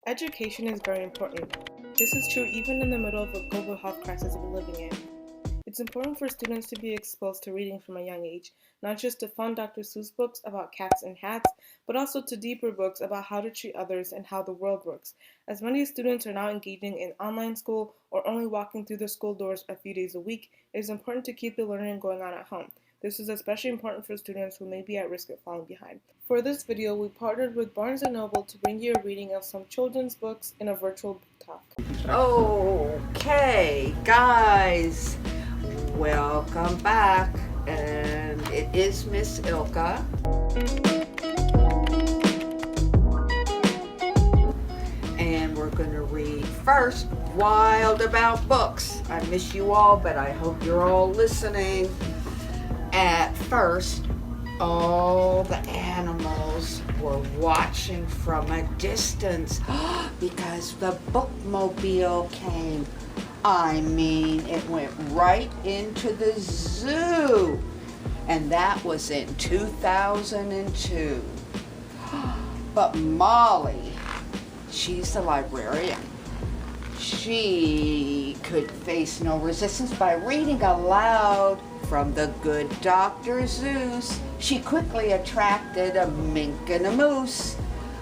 Education is very important. This is true even in the middle of a global health crisis we're living in. It's important for students to be exposed to reading from a young age, not just to fun Dr. Seuss books about cats and hats, but also to deeper books about how to treat others and how the world works. As many students are now engaging in online school or only walking through the school doors a few days a week, it is important to keep the learning going on at home. This is especially important for students who may be at risk of falling behind. For this video, we partnered with Barnes & Noble to bring you a reading of some children's books in a virtual book talk. Okay, guys, welcome back, and it is Miss Ilka. And we're going to read first Wild About Books. I miss you all, but I hope you're all listening. At first, all the animals were watching from a distance because the bookmobile came. I mean, it went right into the zoo, and that was in 2002. But Molly, she's the librarian. She could face no resistance by reading aloud from the good Dr. Seuss. She quickly attracted a mink and a moose,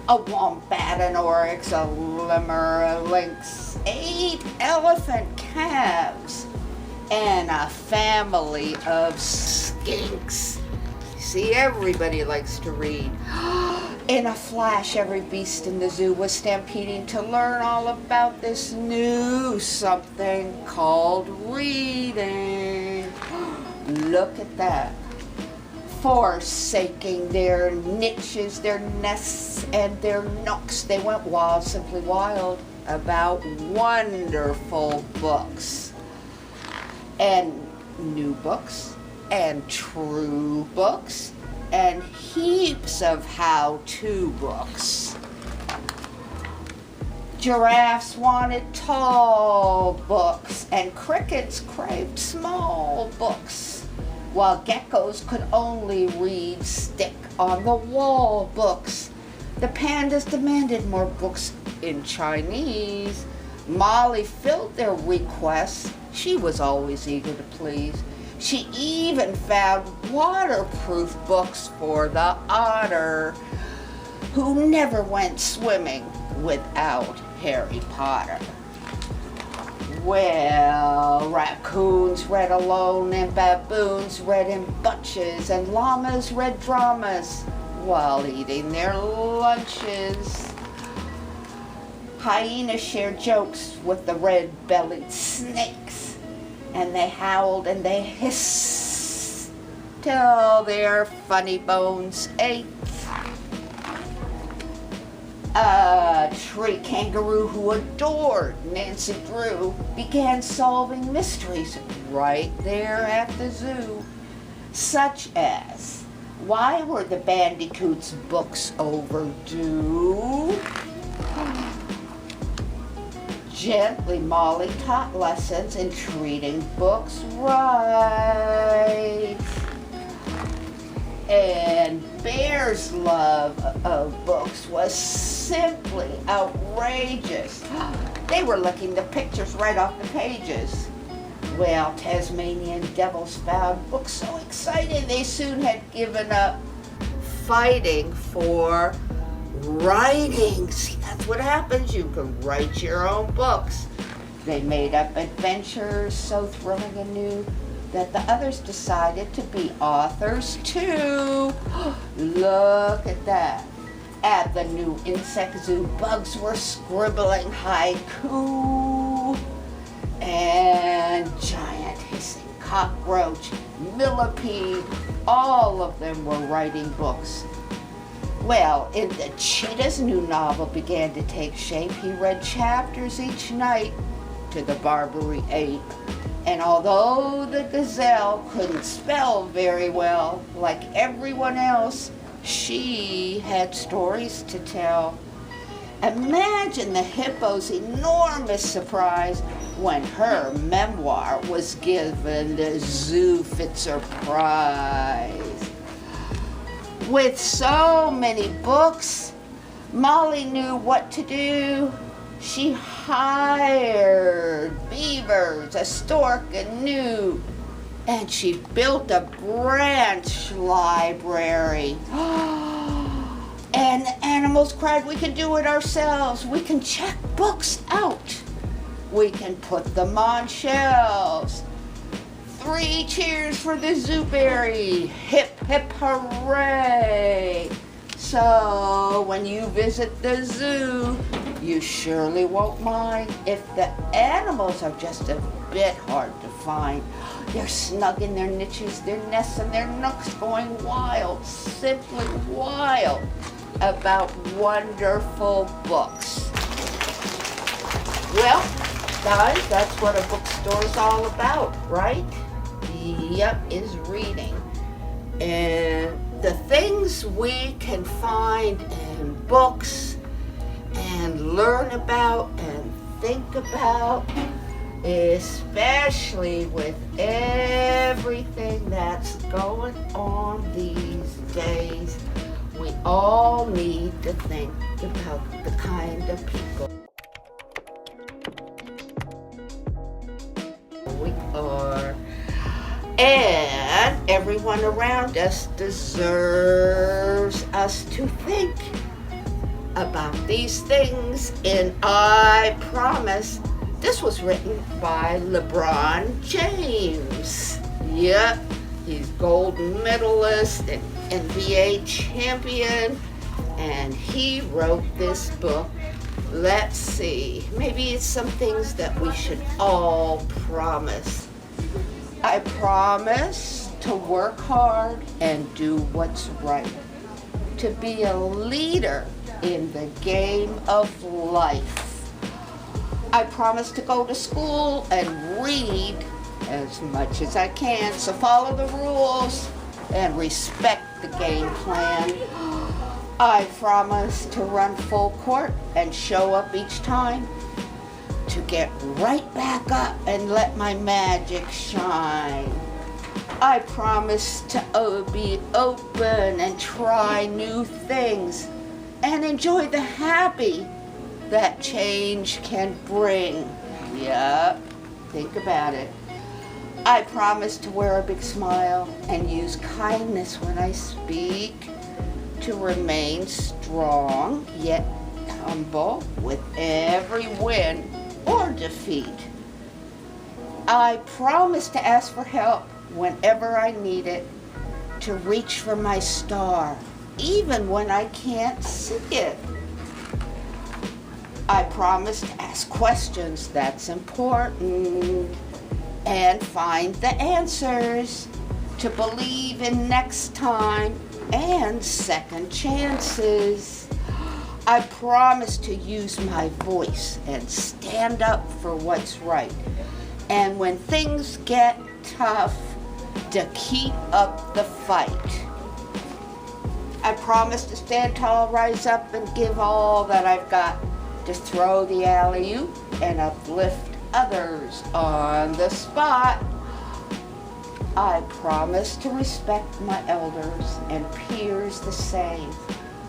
a wombat, an oryx, a lemur, a lynx, 8 elephant calves, and a family of skinks. See, everybody likes to read. In a flash, every beast in the zoo was stampeding to learn all about this new something called reading. Look at that. Forsaking their niches, their nests, and their nooks, they went wild, simply wild, about wonderful books. And new books, and true books, and heaps of how-to books. Giraffes wanted tall books, and crickets craved small books, while geckos could only read stick-on-the-wall books. The pandas demanded more books in Chinese. Molly filled their requests. She was always eager to please. She even found waterproof books for the otter, who never went swimming without Harry Potter. Well, raccoons read alone, and baboons read in bunches, and llamas read dramas while eating their lunches. Hyenas shared jokes with the red-bellied snakes, and they howled and they hissed till their funny bones ached. A tree kangaroo who adored Nancy Drew began solving mysteries right there at the zoo, such as, why were the bandicoots' books overdue? Gently, Molly taught lessons in treating books right. And Bear's love of books was simply outrageous. They were licking the pictures right off the pages. Well, Tasmanian devils found books so exciting they soon had given up fighting for writing. See, that's what happens. You can write your own books. They made up adventures so thrilling and new that the others decided to be authors too. Look at that. At the new insect zoo, bugs were scribbling haiku, and giant hissing cockroach, millipede, all of them were writing books. Well, in the cheetah's new novel began to take shape, he read chapters each night to the Barbary ape. And although the gazelle couldn't spell very well, like everyone else, she had stories to tell. Imagine the hippo's enormous surprise when her memoir was given the Zoofitzer Prize. With so many books, Molly knew what to do. She hired beavers, a stork, a gnu, and she built a branch library. And the animals cried, "We can do it ourselves. We can check books out. We can put them on shelves. 3 cheers for the zooberry. Hip, hip, hooray." So when you visit the zoo, you surely won't mind if the animals are just a bit hard to find. They're snug in their niches, their nests, and their nooks, going wild, simply wild, about wonderful books. Well, guys, that's what a bookstore is all about, right? Yep, is reading. And the things we can find in books and learn about and think about, especially with everything that's going on these days, we all need to think about the kind of people we are. And everyone around us deserves us to think about these things. And I promise, this was written by LeBron James. Yep, he's gold medalist and NBA champion. And he wrote this book. Let's see, maybe it's some things that we should all promise. I promise to work hard and do what's right, to be a leader in the game of life. I promise to go to school and read as much as I can, so follow the rules and respect the game plan. I promise to run full court and show up each time, to get right back up and let my magic shine. I promise to be open and try new things and enjoy the happy that change can bring. Yep, think about it. I promise to wear a big smile and use kindness when I speak, to remain strong yet humble with every win or defeat. I promise to ask for help whenever I need it, to reach for my star even when I can't see it. I promise to ask questions that's important and find the answers, to believe in next time and second chances. I promise to use my voice and stand up for what's right. And when things get tough, to keep up the fight. I promise to stand tall, rise up, and give all that I've got, to throw the alley-oop and uplift others on the spot. I promise to respect my elders and peers the same,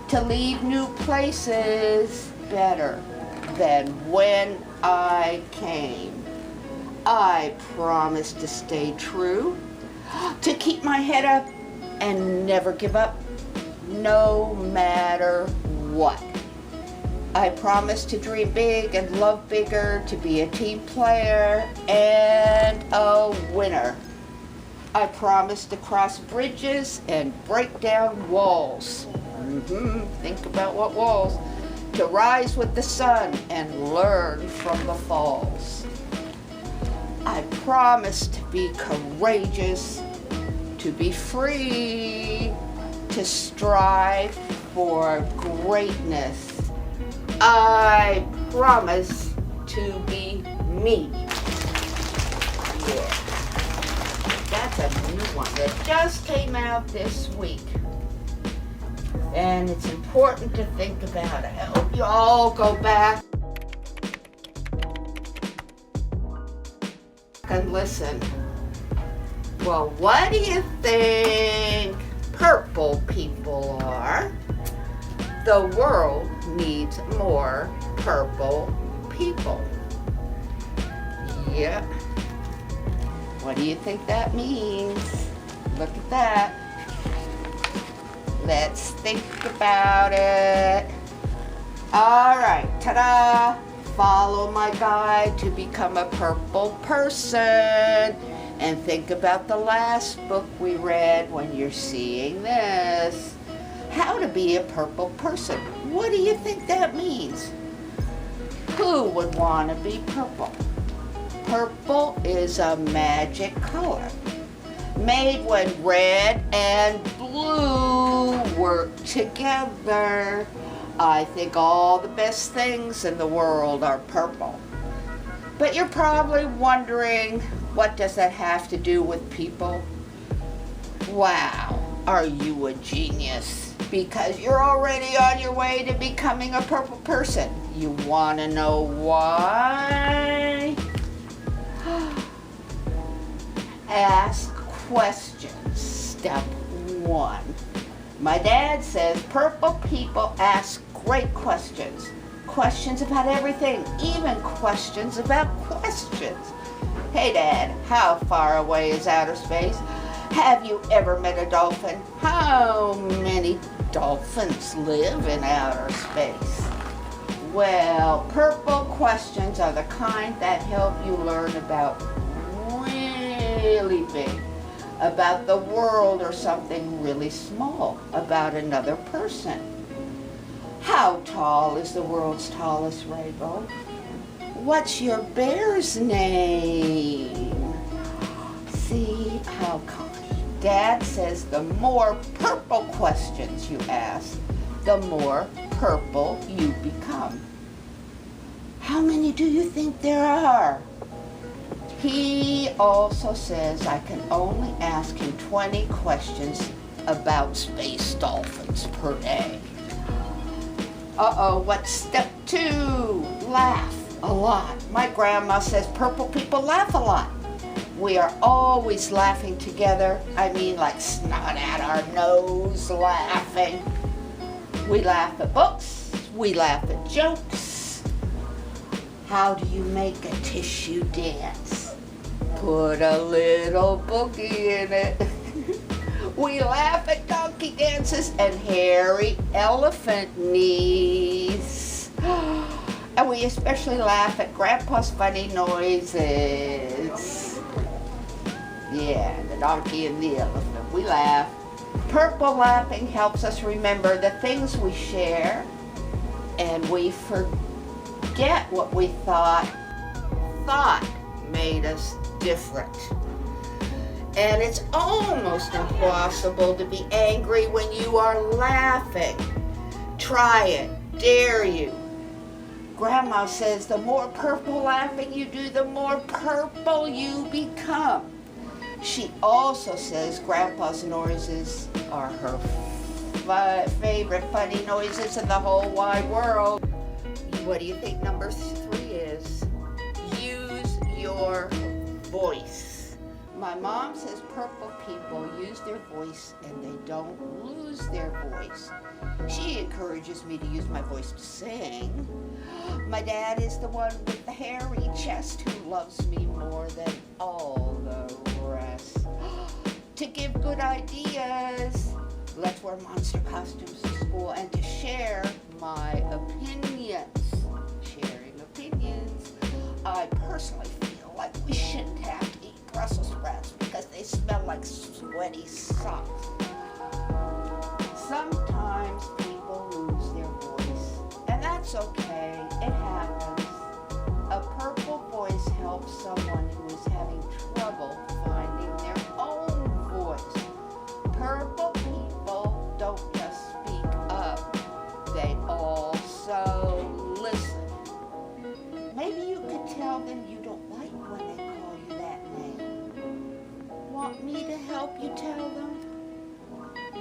to leave new places better than when I came. I promise to stay true, to keep my head up and never give up, no matter what. I promise to dream big and love bigger, to be a team player and a winner. I promise to cross bridges and break down walls. Think about what walls. To rise with the sun and learn from the falls. I promise to be courageous, to be free, to strive for greatness. I promise to be me. Yeah. That's a new one that just came out this week. And it's important to think about it. I hope you all go back and listen. Well, what do you think purple people are? The world needs more purple people. Yep. What do you think that means? Look at that. Let's think about it. All right, ta-da! Follow my guide to become a purple person. And think about the last book we read when you're seeing this. How to be a purple person. What do you think that means? Who would want to be purple? Purple is a magic color, made when red and blue work together. I think all the best things in the world are purple. But you're probably wondering, what does that have to do with people? Wow, are you a genius? Because you're already on your way to becoming a purple person. You want to know why? Ask questions. Step 1. My dad says purple people ask great questions. Questions about everything, even questions about questions. Hey Dad, how far away is outer space? Have you ever met a dolphin? How many dolphins live in outer space? Well, purple questions are the kind that help you learn about really big, about the world, or something really small, about another person. How tall is the world's tallest rainbow? What's your bear's name? See how Dad says the more purple questions you ask, the more purple you become. How many do you think there are? He also says I can only ask him 20 questions about space dolphins per day. Uh-oh, what's step 2? Laugh a lot. My grandma says purple people laugh a lot. We are always laughing together. I mean, like snot out our nose laughing. We laugh at books. We laugh at jokes. How do you make a tissue dance? Put a little boogie in it. We laugh at donkey dances and hairy elephant knees. And we especially laugh at Grandpa's funny noises. Yeah, the donkey and the elephant. We laugh. Purple laughing helps us remember the things we share, and we forget what we thought made us different. And it's almost impossible to be angry when you are laughing. Try it. Dare you. Grandma says the more purple laughing you do, the more purple you become. She also says Grandpa's noises are her favorite funny noises in the whole wide world. What do you think number 3 is? Use your voice. My mom says purple people use their voice and they don't lose their voice. She encourages me to use my voice to sing. My dad is the one with the hairy chest who loves me more than all the rest. To give good ideas. Let's wear monster costumes to school and to share my opinions. Sharing opinions. I personally feel like we shouldn't have to eat Brussels sprouts because they smell like sweaty socks. Sometimes people lose their voice, and that's okay. It happens. A purple voice helps someone who is having trouble finding their own voice. Purple people don't just speak up, they also listen. Maybe you could tell them you don't like when they call you that name. Want me to help you tell them?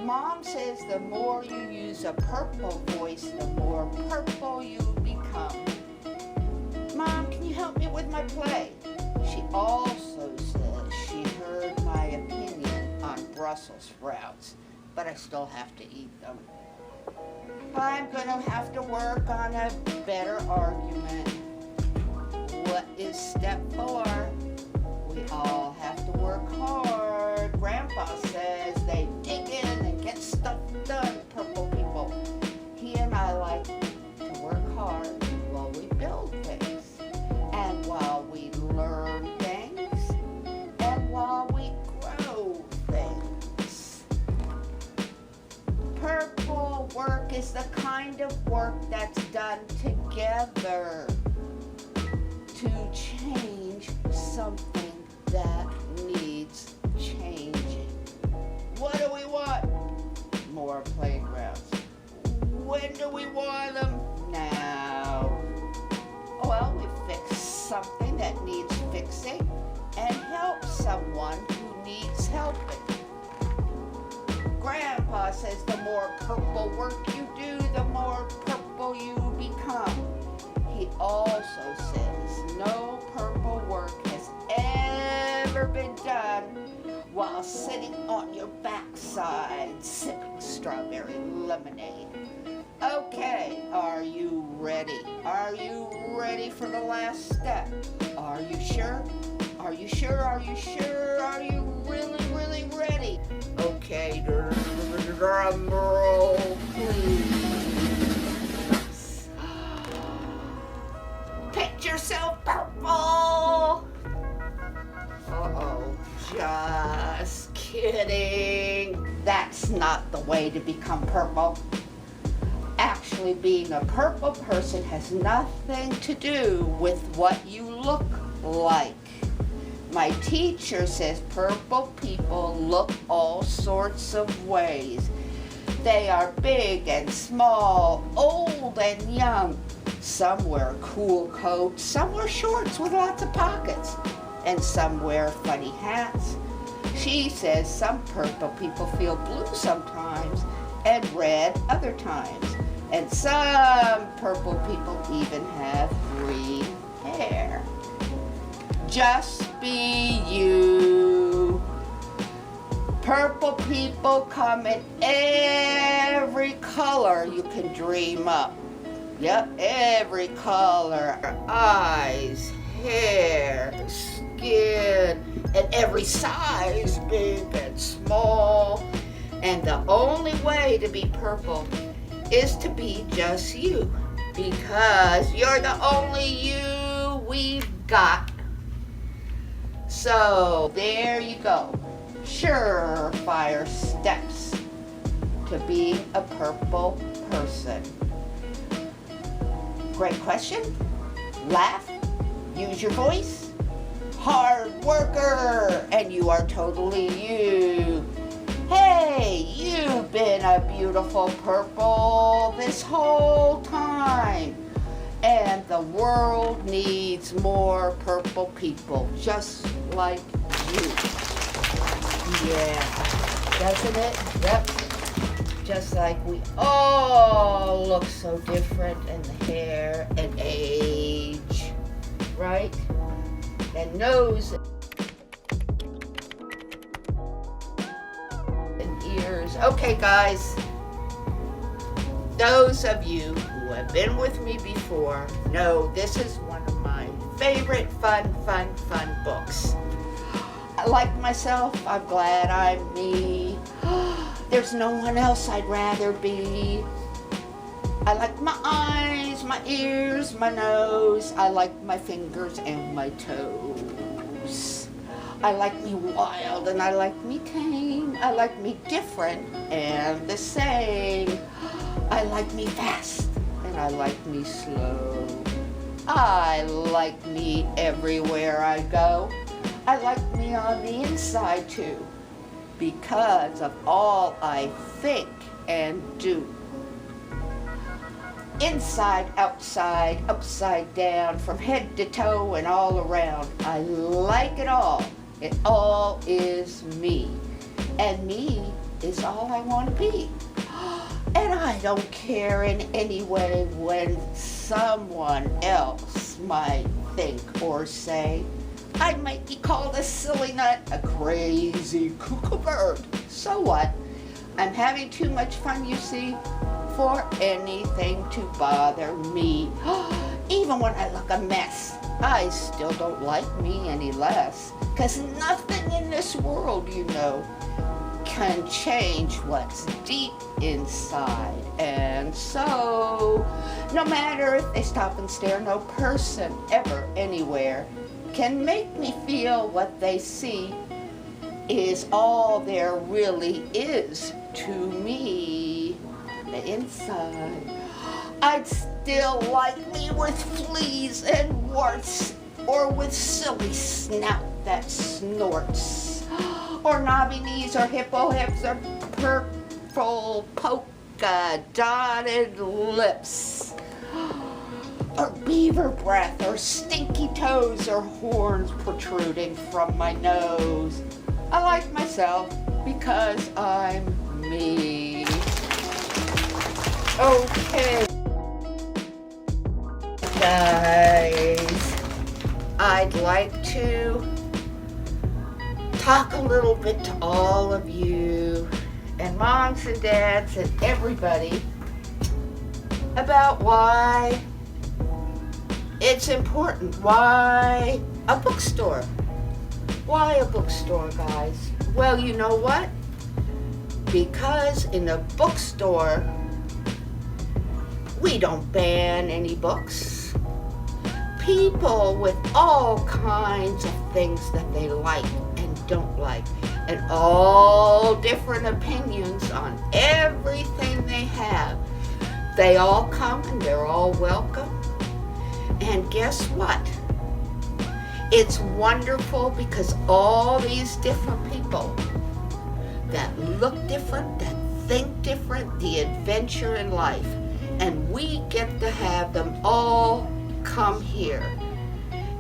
Mom says the more you use a purple voice, the more purple you become. Mom, can you help me with my play? She also says she heard my opinion on Brussels sprouts, but I still have to eat them. I'm gonna have to work on a better argument. What is step 4? We all have to work hard. Grandpa says they dig in and get stuff done, purple people. He and I like to work hard while we build things, and while we learn things, and while we grow things. Purple work is the kind of work that's done together to change something that needs changing. What do we want? More playgrounds. When do we want them? Now. Well, we fix something that needs fixing and help someone who needs helping. Grandpa says the more purple work you do, the more purple you become. He also says no purple work has ever been done while sitting on your backside sipping strawberry lemonade. Okay, are you ready? Are you ready for the last step? Are you sure? Are you sure? Are you sure? Are you really, really ready? Okay, drum roll, please. Paint yourself purple. Uh-oh, just kidding. That's not the way to become purple. Actually, being a purple person has nothing to do with what you look like. My teacher says purple people look all sorts of ways. They are big and small, old and young. Some wear cool coats, some wear shorts with lots of pockets, and some wear funny hats. She says some purple people feel blue sometimes and red other times. And some purple people even have green hair. Just be you. Purple people come in every color you can dream up. Yep, every color. Eyes, hair, skin, and every size, big and small. And the only way to be purple is to be just you, because you're the only you we've got. So there you go. Surefire steps to being a purple person. Great question. Laugh. Use your voice. Hard worker. And you are totally you. Hey, you've been a beautiful purple this whole time. And the world needs more purple people just like you. Yeah, doesn't it? Yep. Just like we all look so different in the hair and age, right? And nose and ears. Okay, guys. Those of you who have been with me before know this is one of my favorite fun books. Like myself, I'm glad I'm me. There's no one else I'd rather be. I like my eyes, my ears, my nose. I like my fingers and my toes. I like me wild and I like me tame. I like me different and the same. I like me fast and I like me slow. I like me everywhere I go. I like me on the inside too, because of all I think and do. Inside, outside, upside down, from head to toe and all around. I like it all. It all is me. And me is all I want to be. And I don't care in any way when someone else might think or say. I might be called a silly nut, a crazy cuckoo bird. So what? I'm having too much fun, you see. for anything to bother me. Even when I look a mess, I still don't like me any less. 'Cause nothing in this world, you know, can change what's deep inside. And so, no matter if they stop and stare, no person ever anywhere can make me feel what they see is all there really is to me. The inside, I'd still like me with fleas and warts, or with silly snout that snorts, or knobby knees, or hippo hips, or purple polka dotted lips, or beaver breath, or stinky toes, or horns protruding from my nose. I like myself because I'm me. Okay, guys, I'd like to talk a little bit to all of you and moms and dads and everybody about why it's important. Why a bookstore? Why a bookstore, guys? Well, you know what? Because in a bookstore, we don't ban any books. People with all kinds of things that they like and don't like, and all different opinions on everything they have. They all come and they're all welcome. And guess what? It's wonderful because all these different people that look different, that think different, the adventure in life, and we get to have them all come here.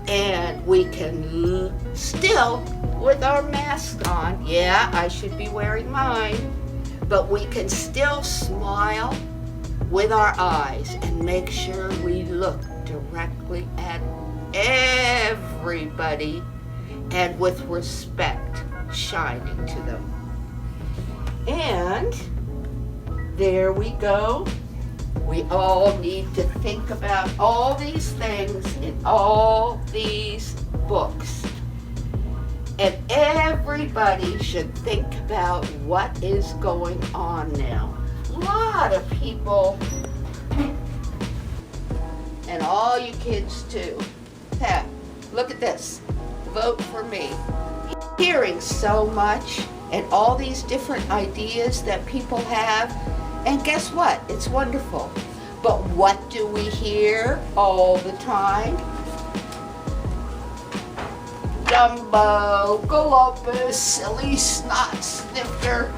And we can still, with our mask on, yeah, I should be wearing mine, but we can still smile with our eyes and make sure we look directly at everybody and with respect shining to them. And there we go. We all need to think about all these things in all these books. And everybody should think about what is going on now. A lot of people, and all you kids too, look at this. Vote for me. Hearing so much and all these different ideas that people have. And guess what? It's wonderful. But what do we hear all the time? Dumbo, Galopus, silly snot snifter.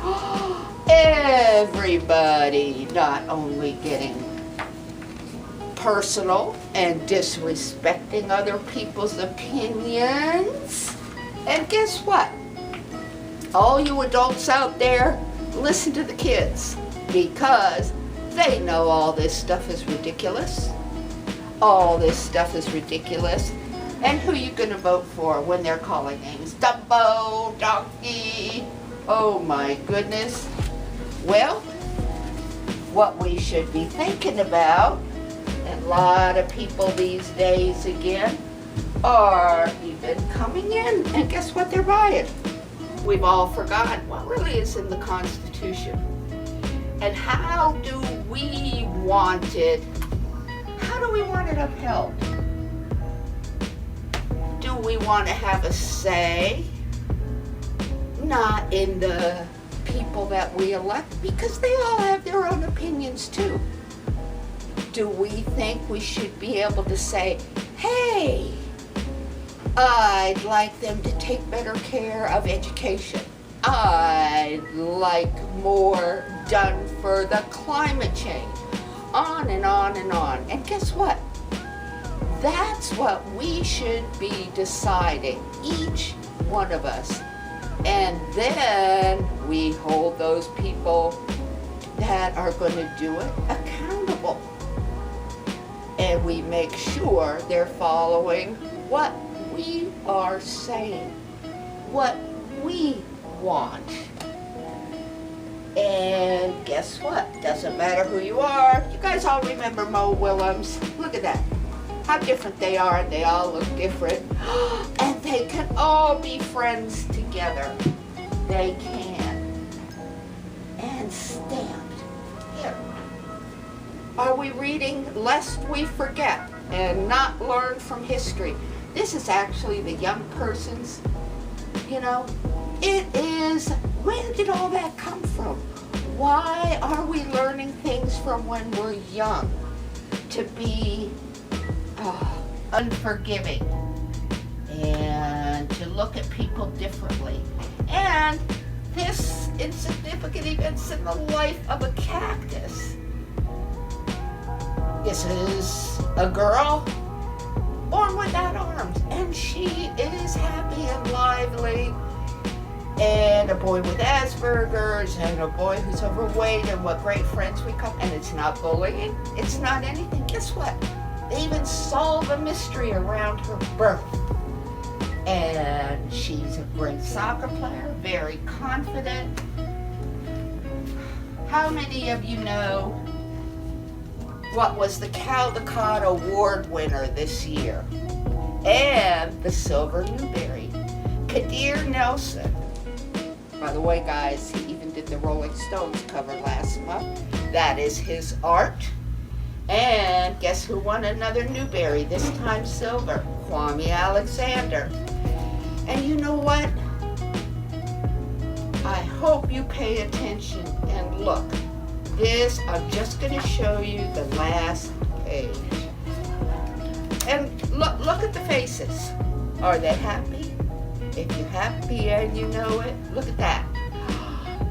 Everybody not only getting personal and disrespecting other people's opinions. And guess what? All you adults out there, listen to the kids, because they know all this stuff is ridiculous. All this stuff is ridiculous. And who you gonna vote for when they're calling names? Dumbo, donkey. Oh my goodness. Well, what we should be thinking about, and a lot of people these days again are even coming in, and guess what they're buying? We've all forgotten what really is in the Constitution. And how do we want it upheld? Do we want to have a say? Not in the people that we elect, because they all have their own opinions too. Do we think we should be able to say, hey, I'd like them to take better care of education. I'd like more done for the climate change. On and on and on. And guess what? That's what we should be deciding, each one of us. And then we hold those people that are going to do it accountable. And we make sure they're following what we are saying, what we want. And guess what? Doesn't matter who you are. You guys all remember Mo Willems. Look at that. How different they are, and they all look different. And they can all be friends together. They can. And stamped. Here. Are we reading Lest We Forget and Not Learn from History? This is actually the young person's, it is, where did all that come from? Why are we learning things from when we're young? To be unforgiving and to look at people differently. And this insignificant events in the life of a cactus. This is a girl born without arms, and she is happy and lively. And a boy with Asperger's, and a boy who's overweight, and what great friends we come. And it's not bullying, it's not anything. Guess what? They even solve a mystery around her birth. And she's a great soccer player, very confident. How many of you know what was the Caldecott Award winner this year? And the Silver Newbery, Kadir Nelson. By the way, guys, he even did the Rolling Stones cover last month. That is his art. And guess who won another Newbery, this time silver? Kwame Alexander. And you know what? I hope you pay attention and look. This, I'm just going to show you the last page. And look at the faces. Are they happy? If you're happy and you know it, look at that.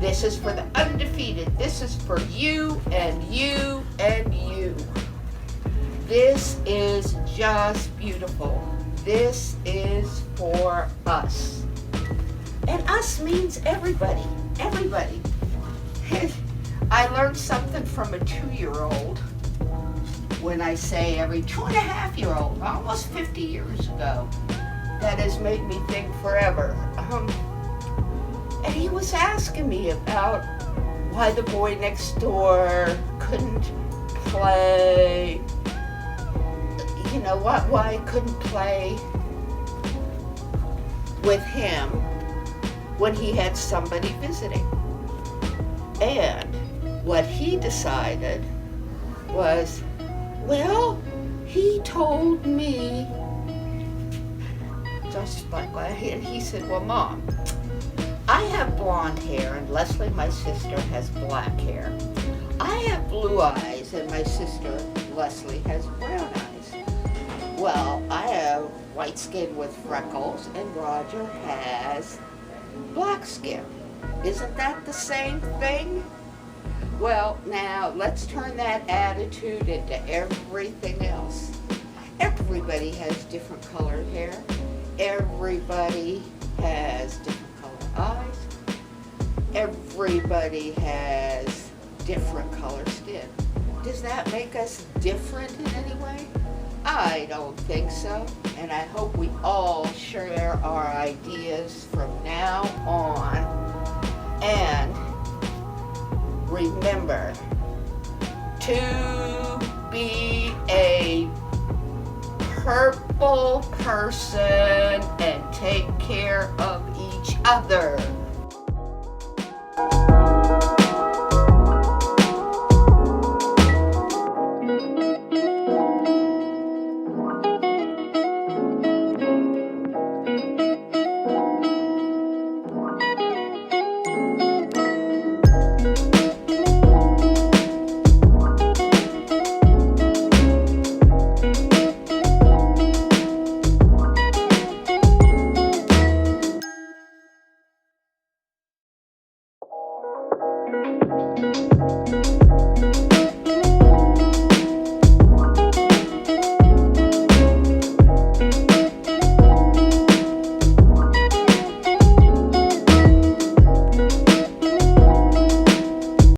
This is for the undefeated. This is for you and you and you. This is just beautiful. This is for us. And us means everybody. Everybody. I learned something from a 2-year-old when I say every 2.5-year-old, almost 50 years ago. That has made me think forever. And he was asking me about why the boy next door couldn't play, why he couldn't play with him when he had somebody visiting. And what he decided was, well, he told me, and he said, well, Mom, I have blonde hair and Leslie, my sister, has black hair. I have blue eyes and my sister, Leslie, has brown eyes. Well, I have white skin with freckles and Roger has black skin. Isn't that the same thing? Well, now let's turn that attitude into everything else. Everybody has different colored hair. Everybody has different colored eyes. Everybody has different colored skin. Does that make us different in any way? I don't think so. And I hope we all share our ideas from now on. And remember to be a purple person and take care of each other.